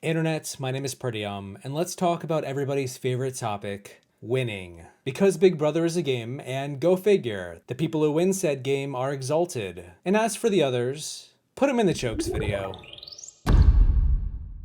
Internet, my name is Peridiam, and let's talk about everybody's favorite topic, winning. Because Big Brother is a game, and go figure, the people who win said game are exalted. And as for the others, put them in the chokes video.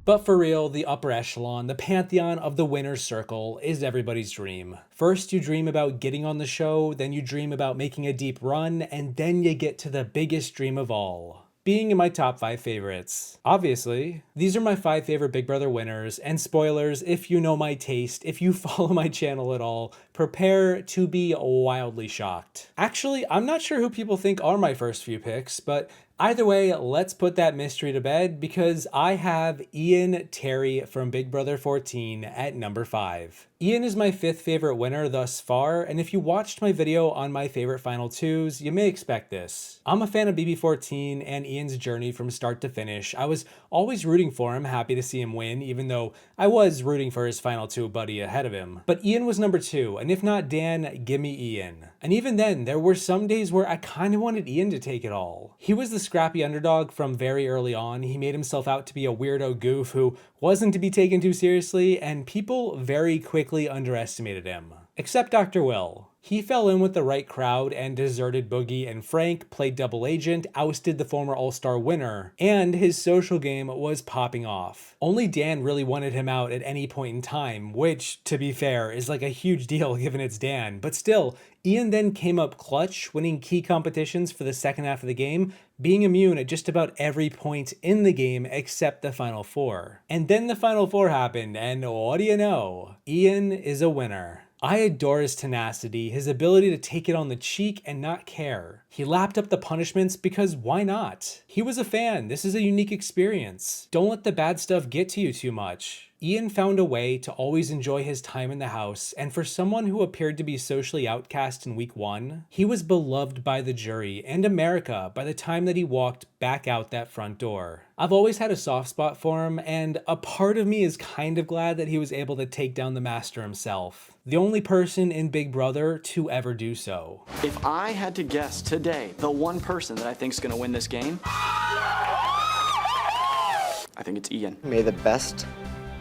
But for real, the upper echelon, the pantheon of the winner's circle, is everybody's dream. First you dream about getting on the show, then you dream about making a deep run, and then you get to the biggest dream of all, being in my top 5 favorites. Obviously, these are my 5 favorite Big Brother winners, and spoilers, if you know my taste, if you follow my channel at all, prepare to be wildly shocked. Actually, I'm not sure who people think are my first few picks, but either way, let's put that mystery to bed because I have Ian Terry from Big Brother 14 at number 5. Ian is my 5th favorite winner thus far, and if you watched my video on my favorite final 2s, you may expect this. I'm a fan of BB14 and Ian's journey from start to finish. I was always rooting for him, happy to see him win, even though I was rooting for his final 2 buddy ahead of him. But Ian was number 2, and if not Dan, give me Ian. And even then, there were some days where I kind of wanted Ian to take it all. He was the scrappy underdog from very early on. He made himself out to be a weirdo goof who wasn't to be taken too seriously, and people very quickly underestimated him. Except Dr. Will. He fell in with the right crowd and deserted Boogie and Frank, played double agent, ousted the former All-Star winner, and his social game was popping off. Only Dan really wanted him out at any point in time, which, to be fair, is like a huge deal given it's Dan, but still, Ian then came up clutch, winning key competitions for the second half of the game, being immune at just about every point in the game except the Final Four. And then the Final Four happened, and what do you know? Ian is a winner. I adore his tenacity, his ability to take it on the cheek and not care. He lapped up the punishments because why not? He was a fan. This is a unique experience. Don't let the bad stuff get to you too much. Ian found a way to always enjoy his time in the house, and for someone who appeared to be socially outcast in week 1, he was beloved by the jury and America by the time that he walked back out that front door. I've always had a soft spot for him, and a part of me is kind of glad that he was able to take down the master himself. The only person in Big Brother to ever do so. If I had to guess today, the one person that I think is going to win this game, I think it's Ian. May the best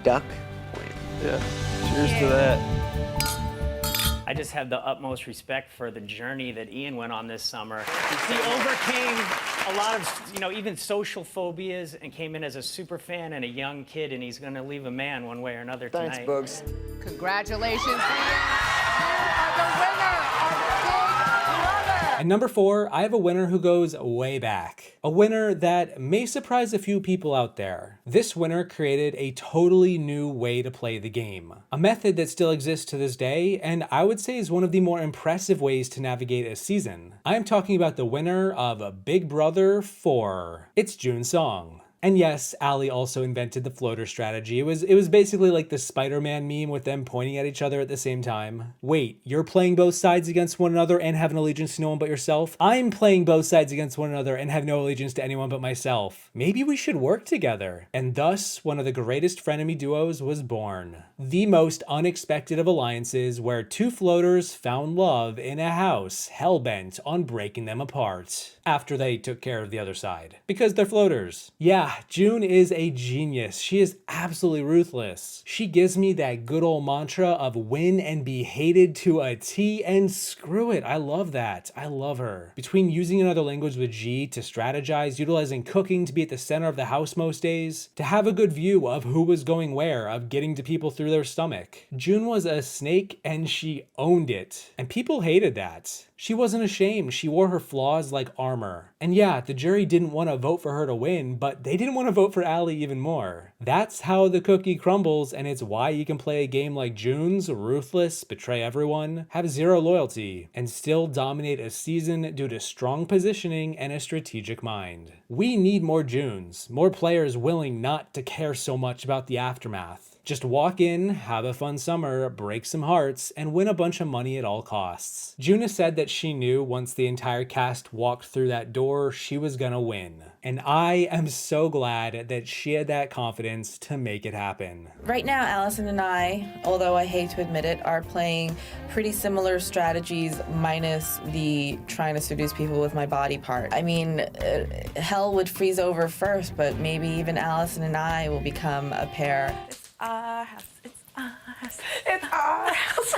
duck win. Yeah. Cheers to that. I just have the utmost respect for the journey that Ian went on this summer. He overcame a lot of, even social phobias and came in as a super fan and a young kid, and he's going to leave a man one way or another tonight. Thanks, Bugs. Congratulations, Ian. You are the winner of Big Brother. At number 4, I have a winner who goes way back. A winner that may surprise a few people out there. This winner created a totally new way to play the game. A method that still exists to this day, and I would say is one of the more impressive ways to navigate a season. I am talking about the winner of Big Brother 4. It's June Song. And yes, Ali also invented the floater strategy. It was basically like the Spider-Man meme with them pointing at each other at the same time. Wait, you're playing both sides against one another and have an allegiance to no one but yourself? I'm playing both sides against one another and have no allegiance to anyone but myself. Maybe we should work together. And thus, one of the greatest frenemy duos was born. The most unexpected of alliances where 2 floaters found love in a house hell-bent on breaking them apart. After they took care of the other side. Because they're floaters. Yeah, June is a genius. She is absolutely ruthless. She gives me that good old mantra of win and be hated to a T, and screw it. I love that. I love her. Between using another language with G to strategize, utilizing cooking to be at the center of the house most days, to have a good view of who was going where, of getting to people through their stomach. June was a snake and she owned it. And people hated that. She wasn't ashamed. She wore her flaws like armor. And yeah, the jury didn't want to vote for her to win, but they didn't want to vote for Ali even more. That's how the cookie crumbles, and it's why you can play a game like June's, ruthless, betray everyone, have zero loyalty, and still dominate a season due to strong positioning and a strategic mind. We need more Junes, more players willing not to care so much about the aftermath. Just walk in, have a fun summer, break some hearts, and win a bunch of money at all costs. Juna said that she knew once the entire cast walked through that door, she was gonna win. And I am so glad that she had that confidence confidence to make it happen. Right now, Allison and I, although I hate to admit it, are playing pretty similar strategies minus the trying to seduce people with my body part. I mean, hell would freeze over first, but maybe even Allison and I will become a pair. It's our house. It's our house. It's our house.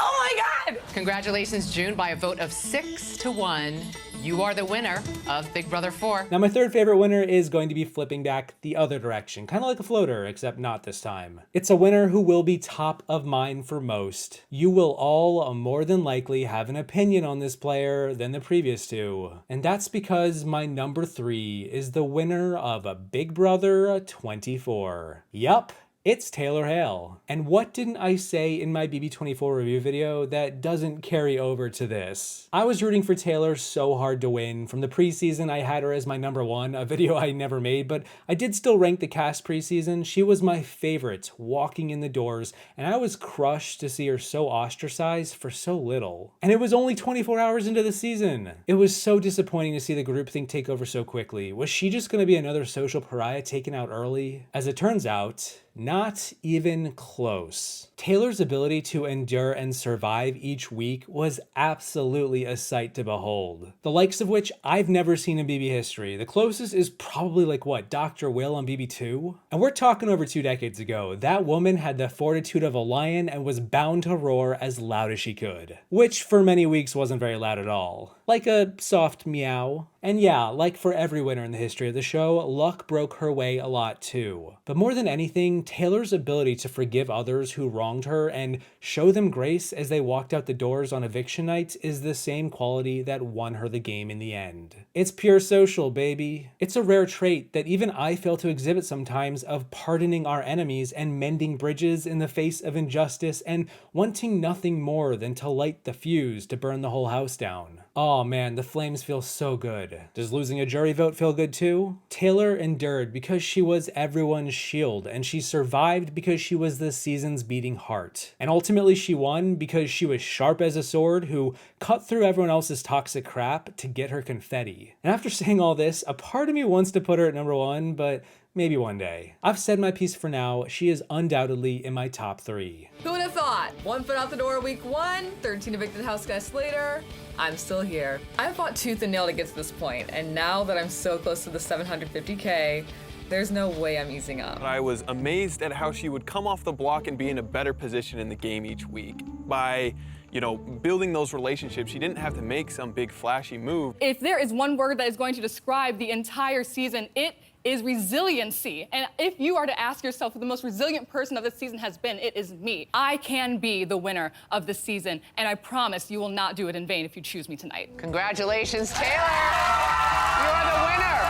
Oh my God! Congratulations, June. By a vote of 6-1, you are the winner of Big Brother 4. Now, my third favorite winner is going to be flipping back the other direction, kind of like a floater, except not this time. It's a winner who will be top of mind for most. You will all more than likely have an opinion on this player than the previous two. And that's because my number 3 is the winner of Big Brother 24. Yup. It's Taylor Hale. And what didn't I say in my BB24 review video that doesn't carry over to this? I was rooting for Taylor so hard to win. From the preseason, I had her as my number 1, a video I never made, but I did still rank the cast preseason. She was my favorite walking in the doors, and I was crushed to see her so ostracized for so little. And it was only 24 hours into the season. It was so disappointing to see the groupthink take over so quickly. Was she just gonna be another social pariah taken out early? As it turns out, not even close. Taylor's ability to endure and survive each week was absolutely a sight to behold. The likes of which I've never seen in BB history. The closest is probably like what, Dr. Will on BB2? And we're talking over 2 decades ago. That woman had the fortitude of a lion and was bound to roar as loud as she could. Which for many weeks wasn't very loud at all. Like a soft meow. And yeah, like for every winner in the history of the show, luck broke her way a lot too. But more than anything, Taylor's ability to forgive others who wronged her and show them grace as they walked out the doors on eviction night is the same quality that won her the game in the end. It's pure social, baby. It's a rare trait that even I fail to exhibit sometimes, of pardoning our enemies and mending bridges in the face of injustice and wanting nothing more than to light the fuse to burn the whole house down. Oh man, the flames feel so good. Does losing a jury vote feel good too? Taylor endured because she was everyone's shield, and she survived because she was the season's beating heart. And ultimately she won because she was sharp as a sword who cut through everyone else's toxic crap to get her confetti. And after saying all this, a part of me wants to put her at number 1, but maybe one day. I've said my piece for now. She is undoubtedly in my top 3. Who would have thought? 1 foot out the door week 1, 13 evicted house guests later, I'm still here. I fought tooth and nail to get to this point, and now that I'm so close to the 750K, there's no way I'm easing up. I was amazed at how she would come off the block and be in a better position in the game each week. By, building those relationships, she didn't have to make some big flashy move. If there is one word that is going to describe the entire season, it is resiliency. And if you are to ask yourself who the most resilient person of this season has been, it is me. I can be the winner of this season, and I promise you will not do it in vain if you choose me tonight. Congratulations, Taylor! You are the winner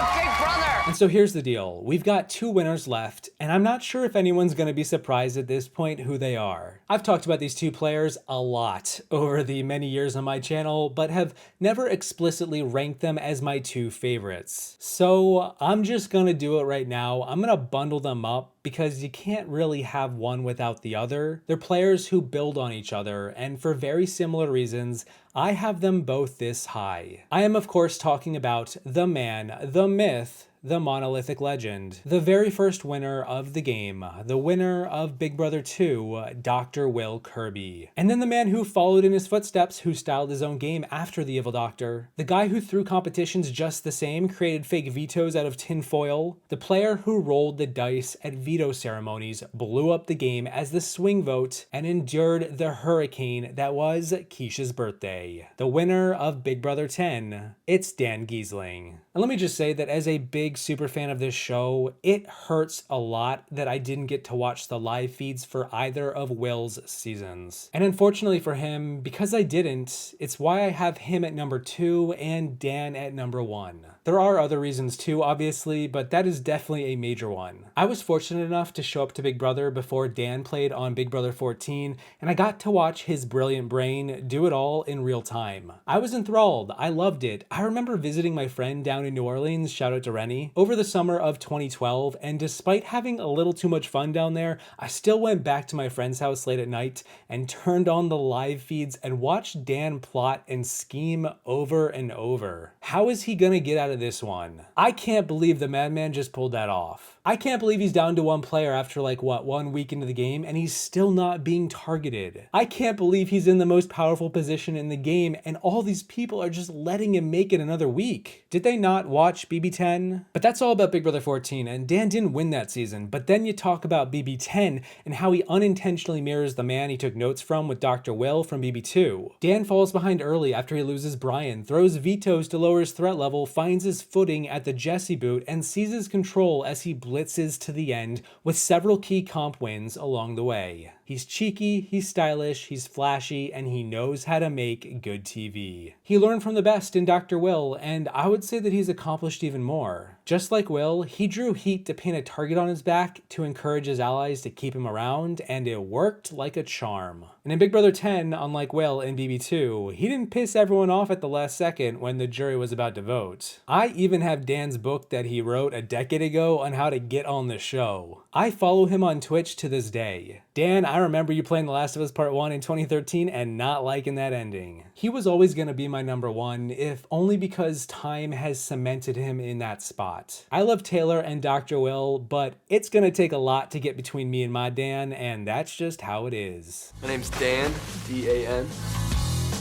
of Big Brother! And so here's the deal. We've got 2 winners left, and I'm not sure if anyone's gonna be surprised at this point who they are. I've talked about these 2 players a lot over the many years on my channel, but have never explicitly ranked them as my 2 favorites. So I'm just gonna do it right now. I'm gonna bundle them up because you can't really have one without the other. They're players who build on each other, and for very similar reasons, I have them both this high. I am of course talking about the man, the myth, the monolithic legend, the very first winner of the game, the winner of Big Brother 2, Dr. Will Kirby. And then the man who followed in his footsteps, who styled his own game after the Evil Doctor, the guy who threw competitions just the same, created fake vetoes out of tin foil, the player who rolled the dice at veto ceremonies, blew up the game as the swing vote, and endured the hurricane that was Keisha's birthday. The winner of Big Brother 10, it's Dan Giesling. And let me just say that as a big super fan of this show, it hurts a lot that I didn't get to watch the live feeds for either of Will's seasons. And unfortunately for him, because I didn't, it's why I have him at number 2 and Dan at number 1. There are other reasons too, obviously, but that is definitely a major one. I was fortunate enough to show up to Big Brother before Dan played on Big Brother 14, and I got to watch his brilliant brain do it all in real time. I was enthralled. I loved it. I remember visiting my friend down in New Orleans, shout out to Rennie, over the summer of 2012, and despite having a little too much fun down there, I still went back to my friend's house late at night and turned on the live feeds and watched Dan plot and scheme over and over. How is he gonna get out of of this one. I can't believe the Madman just pulled that off. I can't believe he's down to one player after like, what, 1 week into the game, and he's still not being targeted. I can't believe he's in the most powerful position in the game, and all these people are just letting him make it another week. Did they not watch BB10? But that's all about Big Brother 14, and Dan didn't win that season. But then you talk about BB10 and how he unintentionally mirrors the man he took notes from with Dr. Will from BB2. Dan falls behind early after he loses Brian, throws vetoes to lower his threat level, finds his footing at the Jesse boot, and seizes control as he blitzes to the end with several key comp wins along the way. He's cheeky, he's stylish, he's flashy, and he knows how to make good TV. He learned from the best in Dr. Will, and I would say that he's accomplished even more. Just like Will, he drew heat to paint a target on his back to encourage his allies to keep him around, and it worked like a charm. And in Big Brother 10, unlike Will in BB2, he didn't piss everyone off at the last second when the jury was about to vote. I even have Dan's book that he wrote a decade ago on how to get on the show. I follow him on Twitch to this day. Dan, I remember you playing The Last of Us Part 1 in 2013 and not liking that ending. He was always going to be my number one, if only because time has cemented him in that spot. I love Taylor and Dr. Will, but it's going to take a lot to get between me and my Dan, and that's just how it is. My name's Dan, D-A-N.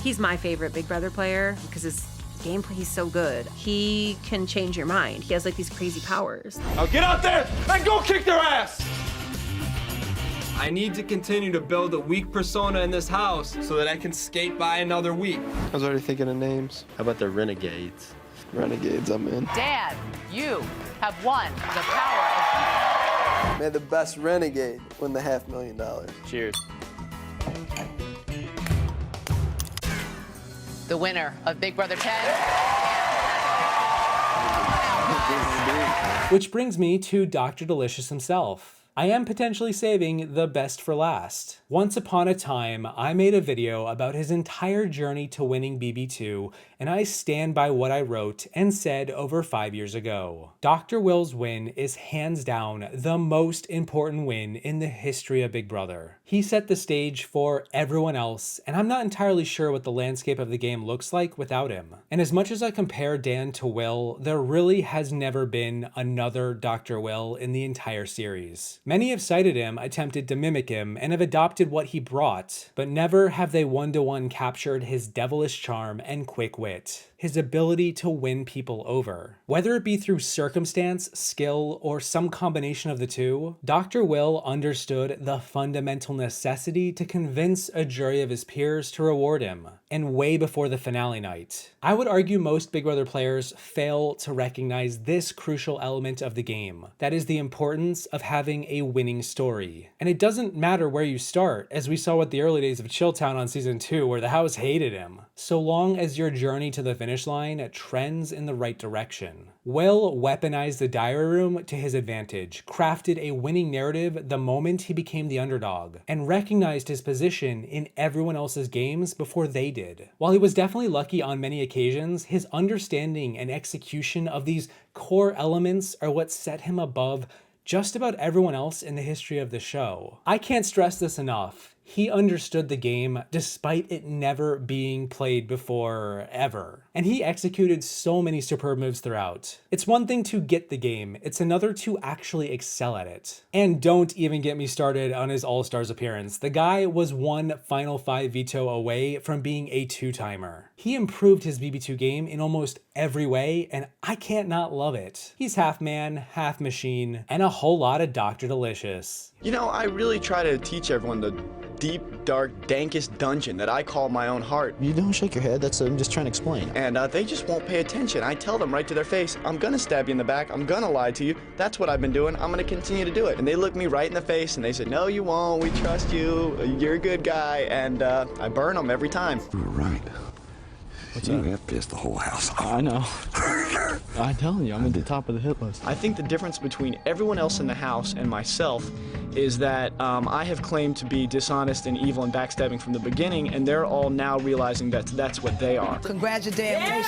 He's my favorite Big Brother player because his gameplay, he's so good. He can change your mind. He has like these crazy powers. Now get out there and go kick their ass! I need to continue to build a weak persona in this house so that I can skate by another week. I was already thinking of names. How about the Renegades? Renegades, I'm in. Dan, you have won the power of... May the best renegade win the $500,000. Cheers. The winner of Big Brother 10. Which brings me to Dr. Delicious himself. I am potentially saving the best for last. Once upon a time, I made a video about his entire journey to winning BB2, and I stand by what I wrote and said over 5 years ago. Dr. Will's win is hands down the most important win in the history of Big Brother. He set the stage for everyone else, and I'm not entirely sure what the landscape of the game looks like without him. And as much as I compare Dan to Will, there really has never been another Dr. Will in the entire series. Many have cited him, attempted to mimic him, and have adopted what he brought, but never have they one-to-one captured his devilish charm and quick wit, his ability to win people over. Whether it be through circumstance, skill, or some combination of the two, Dr. Will understood the fundamental necessity to convince a jury of his peers to reward him, and way before the finale night. I would argue most Big Brother players fail to recognize this crucial element of the game. That is the importance of having a winning story. And it doesn't matter where you start, as we saw with the early days of Chilltown on season 2 where the house hated him, so long as your journey to the finish line trends in the right direction. Will weaponized the diary room to his advantage, crafted a winning narrative the moment he became the underdog, and recognized his position in everyone else's games before they did. While he was definitely lucky on many occasions, his understanding and execution of these core elements are what set him above just about everyone else in the history of the show. I can't stress this enough. He understood the game despite it never being played before, ever. And he executed so many superb moves throughout. It's one thing to get the game, it's another to actually excel at it. And don't even get me started on his All-Stars appearance. The guy was one Final 5 veto away from being a two-timer. He improved his BB2 game in almost every way, and I can't not love it. He's half man, half machine, and a whole lot of Dr. Delicious. You know, I really try to teach everyone the deep, dark, dankest dungeon that I call my own heart. You don't shake your head, I'm just trying to explain. And they just won't pay attention. I tell them right to their face, I'm gonna stab you in the back, I'm gonna lie to you, that's what I've been doing, I'm gonna continue to do it. And they look me right in the face and they say, no you won't, we trust you, you're a good guy, and I burn them every time. You're right. You have pissed the whole house off. I know. I'm telling you, I'm at the top of the hit list. I think the difference between everyone else in the house and myself is that I have claimed to be dishonest and evil and backstabbing from the beginning, and they're all now realizing that that's what they are. Congratulations.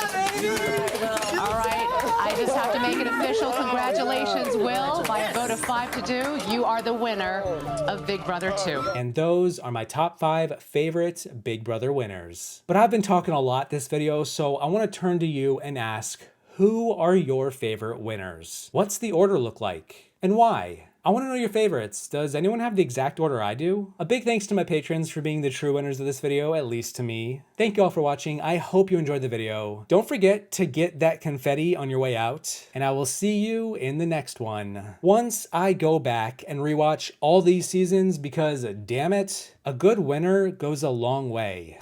All right, I just have to make it official. Congratulations, Will. By a vote of 5-2, you are the winner of Big Brother 2. And those are my top 5 favorite Big Brother winners. But I've been talking a lot this video, so I want to turn to you and ask, Who are your favorite winners? What's the order look like? And why? I want to know your favorites. Does anyone have the exact order I do? A big thanks to my patrons for being the true winners of this video, at least to me. Thank you all for watching. I hope you enjoyed the video. Don't forget to get that confetti on your way out, and I will see you in the next one. Once I go back and rewatch all these seasons because, damn it, a good winner goes a long way.